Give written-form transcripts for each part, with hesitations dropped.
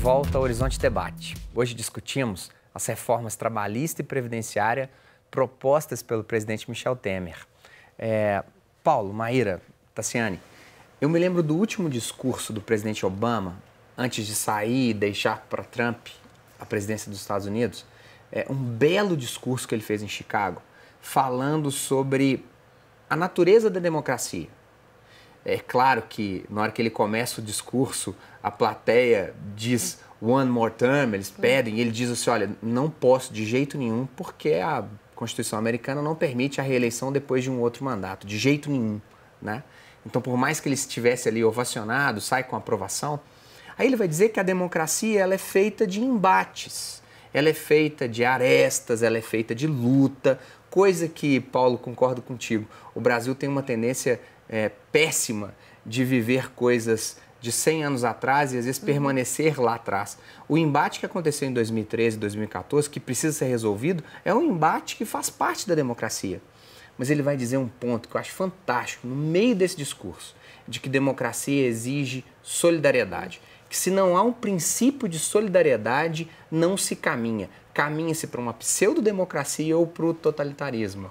volta ao Horizonte Debate. Hoje discutimos as reformas trabalhista e previdenciária propostas pelo presidente Michel Temer. Paulo, Maíra, Tassiane, eu me lembro do último discurso do presidente Obama, antes de sair e deixar para Trump a presidência dos Estados Unidos, um belo discurso que ele fez em Chicago, falando sobre a natureza da democracia. É claro que, na hora que ele começa o discurso, a plateia diz one more term, eles pedem, e ele diz assim, olha, não posso de jeito nenhum, porque a Constituição americana não permite a reeleição depois de um outro mandato, de jeito nenhum, né? Então, por mais que ele estivesse ali ovacionado, sai com aprovação, aí ele vai dizer que a democracia ela é feita de embates, ela é feita de arestas, ela é feita de luta, coisa que, Paulo, concordo contigo, o Brasil tem uma tendência péssima de viver coisas de 100 anos atrás e às vezes permanecer lá atrás. O embate que aconteceu em 2013 e 2014, que precisa ser resolvido, é um embate que faz parte da democracia. Mas ele vai dizer um ponto que eu acho fantástico no meio desse discurso, de que democracia exige solidariedade. Que se não há um princípio de solidariedade, não se caminha. Caminha-se para uma pseudodemocracia ou para o totalitarismo.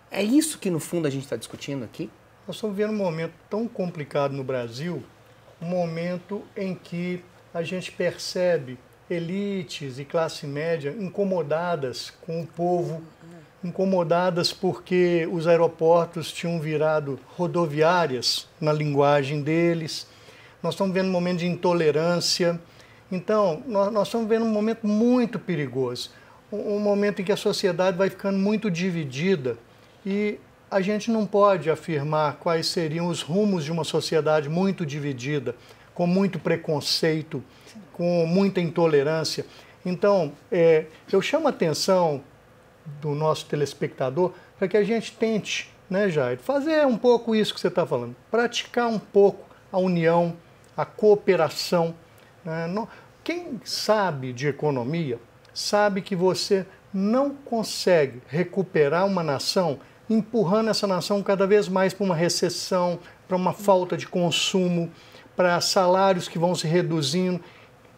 É isso que, no fundo, a gente está discutindo aqui? Nós estamos vivendo um momento tão complicado no Brasil, um momento em que a gente percebe elites e classe média incomodadas com o povo, incomodadas porque os aeroportos tinham virado rodoviárias na linguagem deles. Nós estamos vivendo um momento de intolerância. Então, nós estamos vivendo um momento muito perigoso, um momento em que a sociedade vai ficando muito dividida e a gente não pode afirmar quais seriam os rumos de uma sociedade muito dividida, com muito preconceito, com muita intolerância. Então, eu chamo a atenção do nosso telespectador para que a gente tente, né, Jair, fazer um pouco isso que você está falando, praticar um pouco a união, a cooperação. Quem sabe de economia sabe que você não consegue recuperar uma nação empurrando essa nação cada vez mais para uma recessão, para uma falta de consumo, para salários que vão se reduzindo.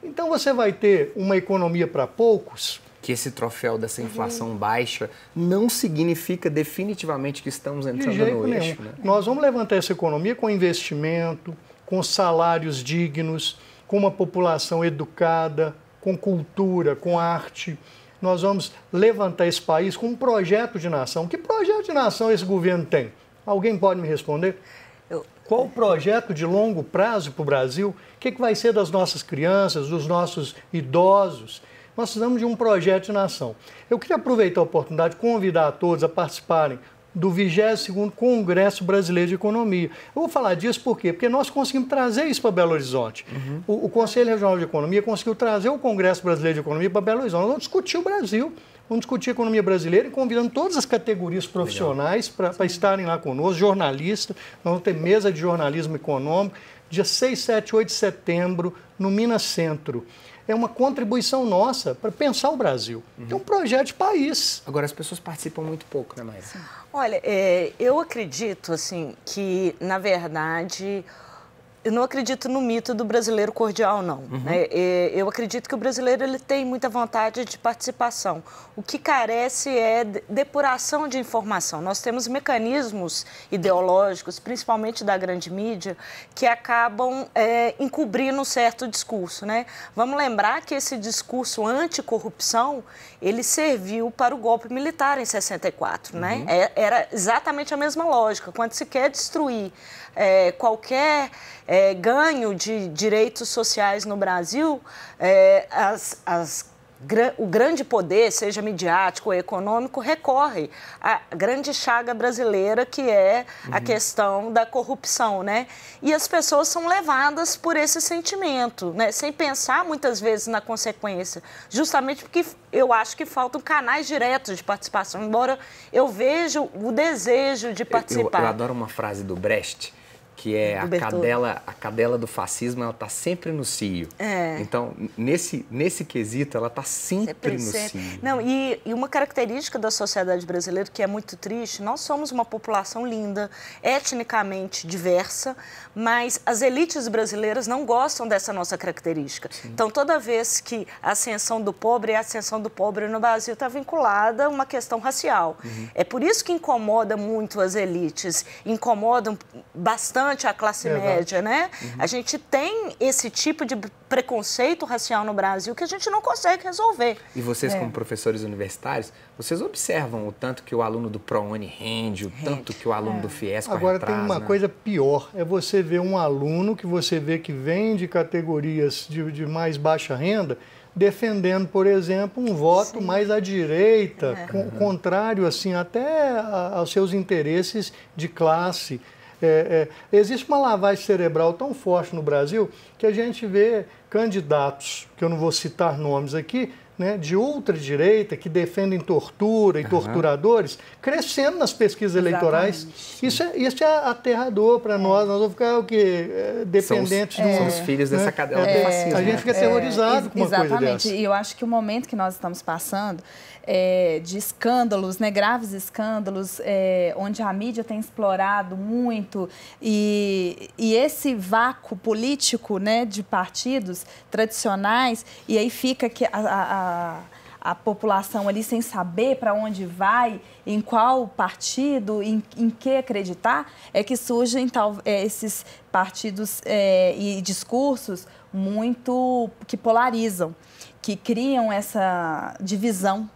Então você vai ter uma economia para poucos. Que esse troféu dessa inflação baixa não significa definitivamente que estamos entrando no eixo. Né? Nós vamos levantar essa economia com investimento, com salários dignos, com uma população educada, com cultura, com arte. Nós vamos levantar esse país com um projeto de nação. Que projeto de nação esse governo tem? Alguém pode me responder? Qual o projeto de longo prazo para o Brasil? O que vai ser das nossas crianças, dos nossos idosos? Nós precisamos de um projeto de nação. Eu queria aproveitar a oportunidade de convidar a todos a participarem do 22º Congresso Brasileiro de Economia. Eu vou falar disso por quê? Porque nós conseguimos trazer isso para Belo Horizonte. O Conselho Regional de Economia conseguiu trazer o Congresso Brasileiro de Economia para Belo Horizonte. Nós vamos discutir o Brasil, vamos discutir a economia brasileira e convidando todas as categorias profissionais para estarem lá conosco, jornalistas, nós vamos ter mesa de jornalismo econômico, dia 6, 7, 8 de setembro, no Minas Centro. É uma contribuição nossa para pensar o Brasil. É um projeto de país. Agora, as pessoas participam muito pouco, né, Maíra? Olha, eu acredito, assim, que, na verdade, eu não acredito no mito do brasileiro cordial, não. Eu acredito que o brasileiro ele tem muita vontade de participação. O que carece é depuração de informação. Nós temos mecanismos ideológicos, principalmente da grande mídia, que acabam encobrindo um certo discurso, né? Vamos lembrar que esse discurso anticorrupção, ele serviu para o golpe militar em 64, né? Era exatamente a mesma lógica. Quando se quer destruir qualquer ganho de direitos sociais no Brasil, o grande poder, seja midiático ou econômico, recorre à grande chaga brasileira, que é a questão da corrupção, né? E as pessoas são levadas por esse sentimento, né? Sem pensar muitas vezes na consequência, justamente porque eu acho que faltam canais diretos de participação, embora eu veja o desejo de participar. Eu adoro uma frase do Brecht, que é a cadela do fascismo, ela está sempre no cio. Então, nesse quesito, ela está sempre no cio. Não, e uma característica da sociedade brasileira que é muito triste, nós somos uma população linda, etnicamente diversa, mas as elites brasileiras não gostam dessa nossa característica. Sim. Então, toda vez que a ascensão do pobre no Brasil está vinculada a uma questão racial. É por isso que incomoda muito as elites, incomodam bastante a classe média, né? A gente tem esse tipo de preconceito racial no Brasil que a gente não consegue resolver. E vocês, como professores universitários, vocês observam o tanto que o aluno do ProUni rende, o tanto que o aluno do Fiesp Agora tem uma coisa pior, é você ver um aluno que você vê que vem de categorias de mais baixa renda, defendendo, por exemplo, um voto mais à direita, contrário assim, até aos seus interesses de classe. Existe uma lavagem cerebral tão forte no Brasil que a gente vê candidatos, que eu não vou citar nomes aqui, né, de ultradireita, que defendem tortura e torturadores, crescendo nas pesquisas eleitorais. Isso é aterrador para nós. Nós vamos ficar o quê? Dependentes de São os filhos dessa cadela do fascismo. A gente fica aterrorizado com uma coisa dessa. Exatamente. E eu acho que o momento que nós estamos passando de escândalos, né, graves escândalos, onde a mídia tem explorado muito e esse vácuo político, né, de partidos tradicionais, e aí fica que a população ali sem saber para onde vai, em qual partido, em que acreditar, é que surgem esses partidos e discursos muito que polarizam, que criam essa divisão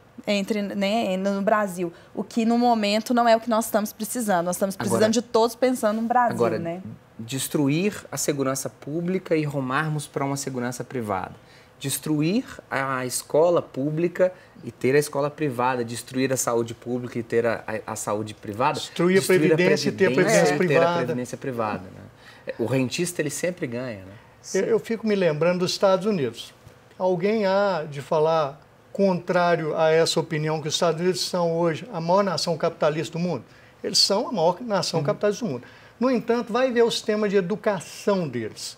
no Brasil, o que no momento não é o que nós estamos precisando. Nós estamos precisando de todos pensando no Brasil. Agora, destruir a segurança pública e rumarmos para uma segurança privada. Destruir a escola pública e ter a escola privada, destruir a saúde pública e ter a saúde privada. Destruir a previdência e ter a previdência privada. Ter a previdência privada, né? O rentista, ele sempre ganha, né? Eu fico me lembrando dos Estados Unidos. Alguém há de falar contrário a essa opinião que os Estados Unidos são hoje a maior nação capitalista do mundo? Eles são a maior nação capitalista do mundo. No entanto, vai ver o sistema de educação deles.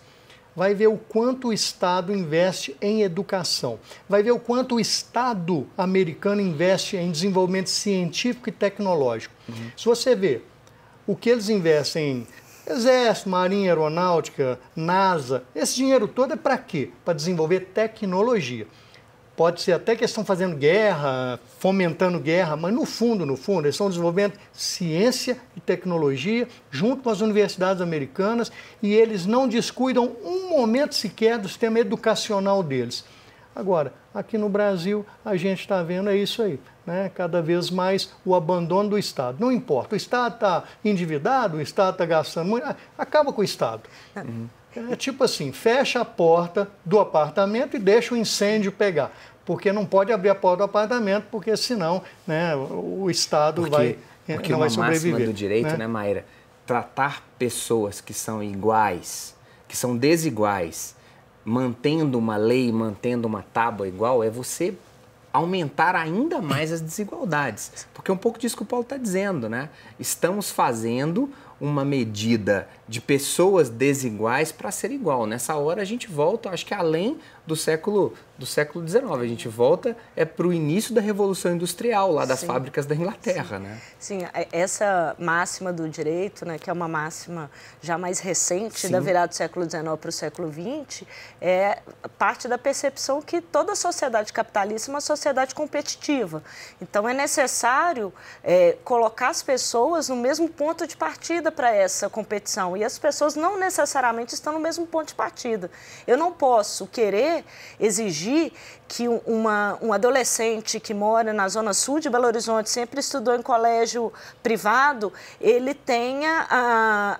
Vai ver o quanto o Estado investe em educação. Vai ver o quanto o Estado americano investe em desenvolvimento científico e tecnológico. Se você vê o que eles investem em Exército, Marinha, Aeronáutica, NASA, esse dinheiro todo é para quê? Para desenvolver tecnologia. Pode ser até que eles estão fazendo guerra, fomentando guerra, mas no fundo, eles estão desenvolvendo ciência e tecnologia junto com as universidades americanas e eles não descuidam um momento sequer do sistema educacional deles. Agora, aqui no Brasil, a gente está vendo isso aí, né? Cada vez mais o abandono do Estado. Não importa, o Estado está endividado, o Estado está gastando muito, acaba com o Estado. É tipo assim, fecha a porta do apartamento e deixa o incêndio pegar. Porque não pode abrir a porta do apartamento, porque senão, né, o Estado não vai sobreviver. Porque uma máxima do direito, né, Maíra? Tratar pessoas que são iguais, que são desiguais, mantendo uma lei, mantendo uma tábua igual, é você aumentar ainda mais as desigualdades. Porque é um pouco disso que o Paulo está dizendo, né? Estamos fazendo uma medida de pessoas desiguais para ser igual. Nessa hora a gente volta, acho que além do século XIX, a gente volta para o início da Revolução Industrial, lá das fábricas da Inglaterra, né? Sim, essa máxima do direito, né, que é uma máxima já mais recente, da virada do século XIX para o século XX, é parte da percepção que toda sociedade capitalista é uma sociedade competitiva. Então é necessário colocar as pessoas no mesmo ponto de partida para essa competição. E as pessoas não necessariamente estão no mesmo ponto de partida. Eu não posso querer exigir que um adolescente que mora na zona sul de Belo Horizonte, sempre estudou em colégio privado, ele tenha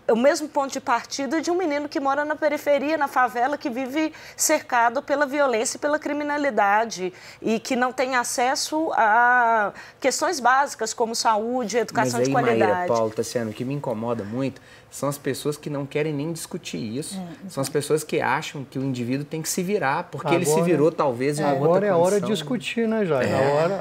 o mesmo ponto de partida de um menino que mora na periferia, na favela, que vive cercado pela violência e pela criminalidade e que não tem acesso a questões básicas como saúde, educação de qualidade. Maíra, Paulo, Tassiano, o que me incomoda muito são as pessoas que não querem nem discutir isso. São as pessoas que acham que o indivíduo tem que se virar, porque ele se virou talvez em uma outra condição. Agora é a hora de discutir, né, Jair?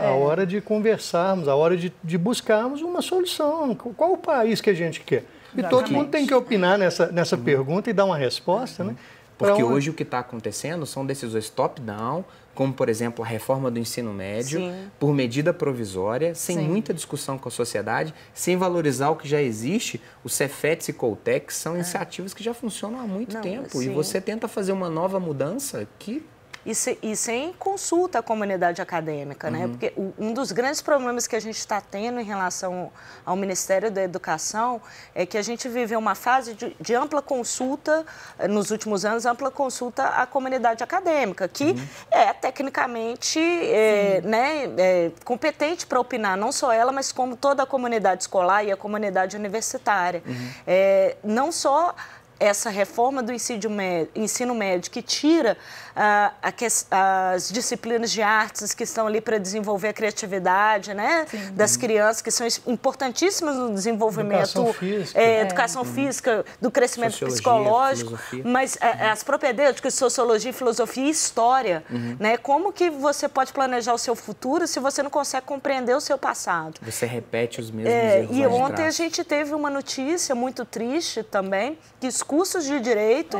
A hora de conversarmos, a hora de buscarmos uma solução. Qual o país que a gente quer? E todo mundo tem que opinar nessa pergunta e dar uma resposta, né? Porque hoje o que está acontecendo são decisões top-down, como, por exemplo, a reforma do ensino médio, por medida provisória, sem muita discussão com a sociedade, sem valorizar o que já existe. O Cefetes e Coltec são iniciativas que já funcionam há muito tempo. E você tenta fazer uma nova mudança que... E sem consulta à comunidade acadêmica, né? Porque um dos grandes problemas que a gente está tendo em relação ao Ministério da Educação é que a gente viveu uma fase de ampla consulta, nos últimos anos, ampla consulta à comunidade acadêmica, que é tecnicamente competente para opinar, não só ela, mas como toda a comunidade escolar e a comunidade universitária. Não só essa reforma do ensino médio que tira as disciplinas de artes que estão ali para desenvolver a criatividade, né, das crianças, que são importantíssimas no desenvolvimento, educação física, do crescimento psicológico, mas as propedêuticas, sociologia, filosofia e história, né, como que você pode planejar o seu futuro se você não consegue compreender o seu passado? Você repete os mesmos erros. E ontem a gente teve uma notícia muito triste também, que os cursos de direito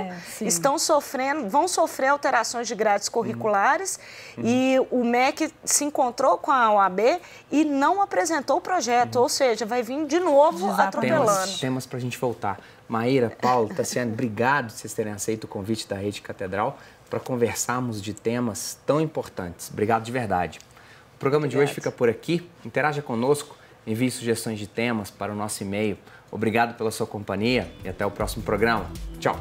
vão sofrer alterações de grades curriculares e o MEC se encontrou com a OAB e não apresentou o projeto, ou seja, vai vir de novo atropelando. Temas para a gente voltar. Maíra, Paulo, Tassiane, obrigado por vocês terem aceito o convite da Rede Catedral para conversarmos de temas tão importantes. Obrigado de verdade. O programa de hoje fica por aqui. Interaja conosco, envie sugestões de temas para o nosso e-mail. Obrigado pela sua companhia e até o próximo programa. Tchau!